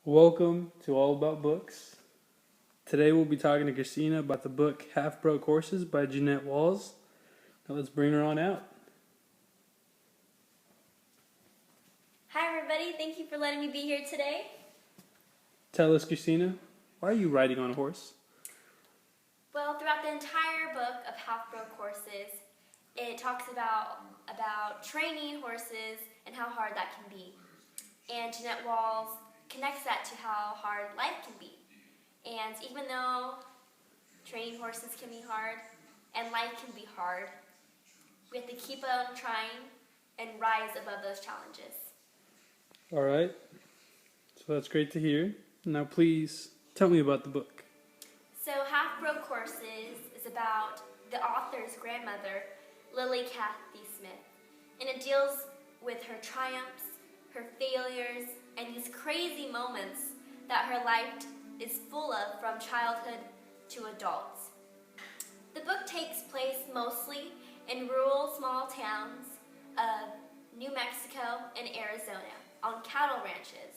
Welcome to All About Books. Today we'll be talking to Christina about the book Half Broke Horses by Jeanette Walls. Now let's bring her on out. Hi everybody, thank you for letting me be here today. Tell us, Christina, why are you riding on a horse? Well, throughout the entire book of Half Broke Horses, it talks about training horses and how hard that can be. And Jeanette Walls connects that to how hard life can be. And even though training horses can be hard and life can be hard, we have to keep on trying and rise above those challenges. All right, so that's great to hear. Now please tell me about the book. So Half Broke Horses is about the author's grandmother, Lily Cathy Smith, and it deals with her triumphs, her failures, and these crazy moments that her life is full of from childhood to adults. The book takes place mostly in rural small towns of New Mexico and Arizona on cattle ranches.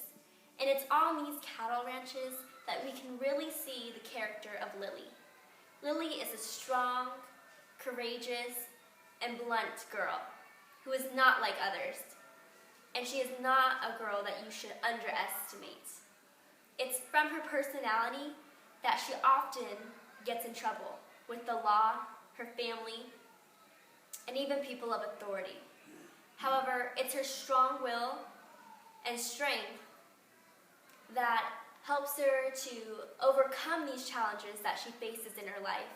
And it's on these cattle ranches that we can really see the character of Lily. Lily is a strong, courageous, and blunt girl who is not like others. And she is not a girl that you should underestimate. It's from her personality that she often gets in trouble with the law, her family, and even people of authority. However, it's her strong will and strength that helps her to overcome these challenges that she faces in her life,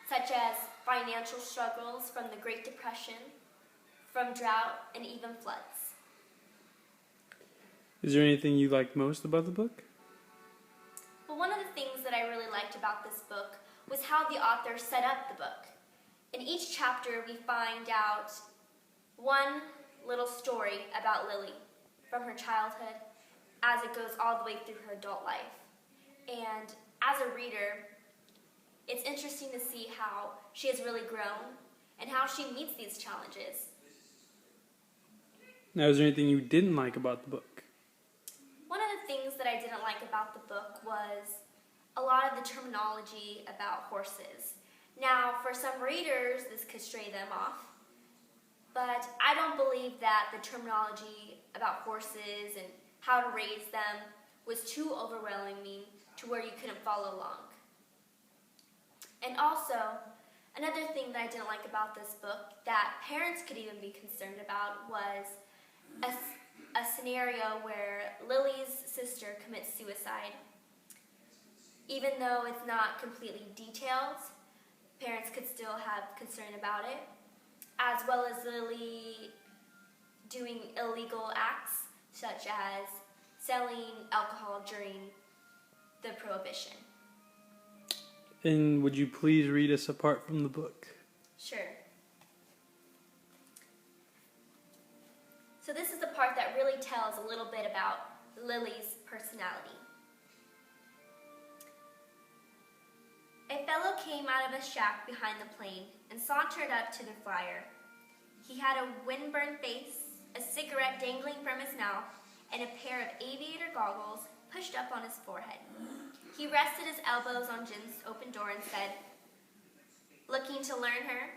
such as financial struggles from the Great Depression, from drought, and even floods. Is there anything you liked most about the book? Well, one of the things that I really liked about this book was how the author set up the book. In each chapter, we find out one little story about Lily from her childhood as it goes all the way through her adult life. And as a reader, it's interesting to see how she has really grown and how she meets these challenges. Now, is there anything you didn't like about the book? One of the things that I didn't like about the book was a lot of the terminology about horses. Now, for some readers, this could stray them off, but I don't believe that the terminology about horses and how to raise them was too overwhelming to where you couldn't follow along. And also, another thing that I didn't like about this book that parents could even be concerned about was a scenario where Lily's sister commits suicide. Even though it's not completely detailed, parents could still have concern about it, as well as Lily doing illegal acts such as selling alcohol during the Prohibition. And would you please read us a part from the book? Sure. So this is the part that really tells a little bit about Lily's personality. A fellow came out of a shack behind the plane and sauntered up to the fire. He had a windburned face, a cigarette dangling from his mouth, and a pair of aviator goggles pushed up on his forehead. He rested his elbows on Jim's open door and said, "Looking to learn her?"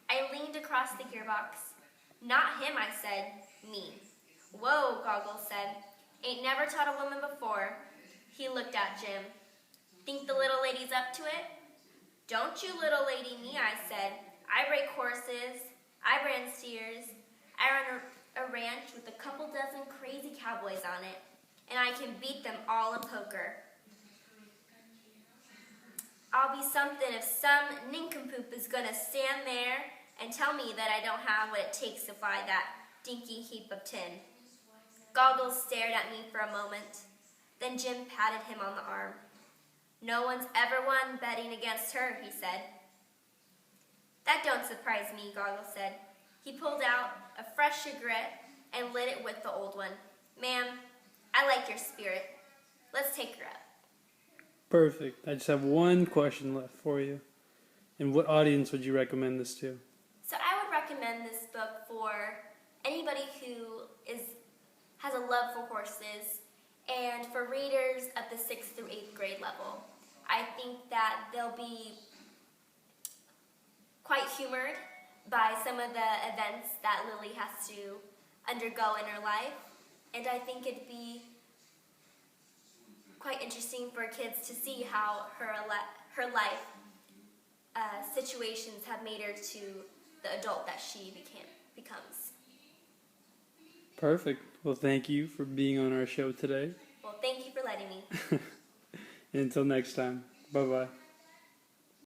I leaned across the gearbox. "Not him," I said. "Me." "Whoa," Goggles said. "Ain't never taught a woman before." He looked at Jim. "Think the little lady's up to it?" "Don't you little lady me," I said. "I break horses. I brand steers. I run a ranch with a couple dozen crazy cowboys on it, and I can beat them all in poker. I'll be something if some nincompoop is gonna stand there and tell me that I don't have what it takes to fly that dinky heap of tin." Goggles stared at me for a moment. Then Jim patted him on the arm. "No one's ever won betting against her," he said. "That don't surprise me," Goggles said. He pulled out a fresh cigarette and lit it with the old one. "Ma'am, I like your spirit. Let's take her up." Perfect. I just have one question left for you. And what audience would you recommend this to? So I would recommend this book for anybody who has a love for horses And for readers of the 6th through 8th grade level, I think that they'll be quite humored by some of the events that Lily has to undergo in her life. And I think it'd be quite interesting for kids to see how her life situations have made her to the adult that she becomes. Perfect. Well, thank you for being on our show today. Well, thank you for letting me. Until next time. Bye-bye.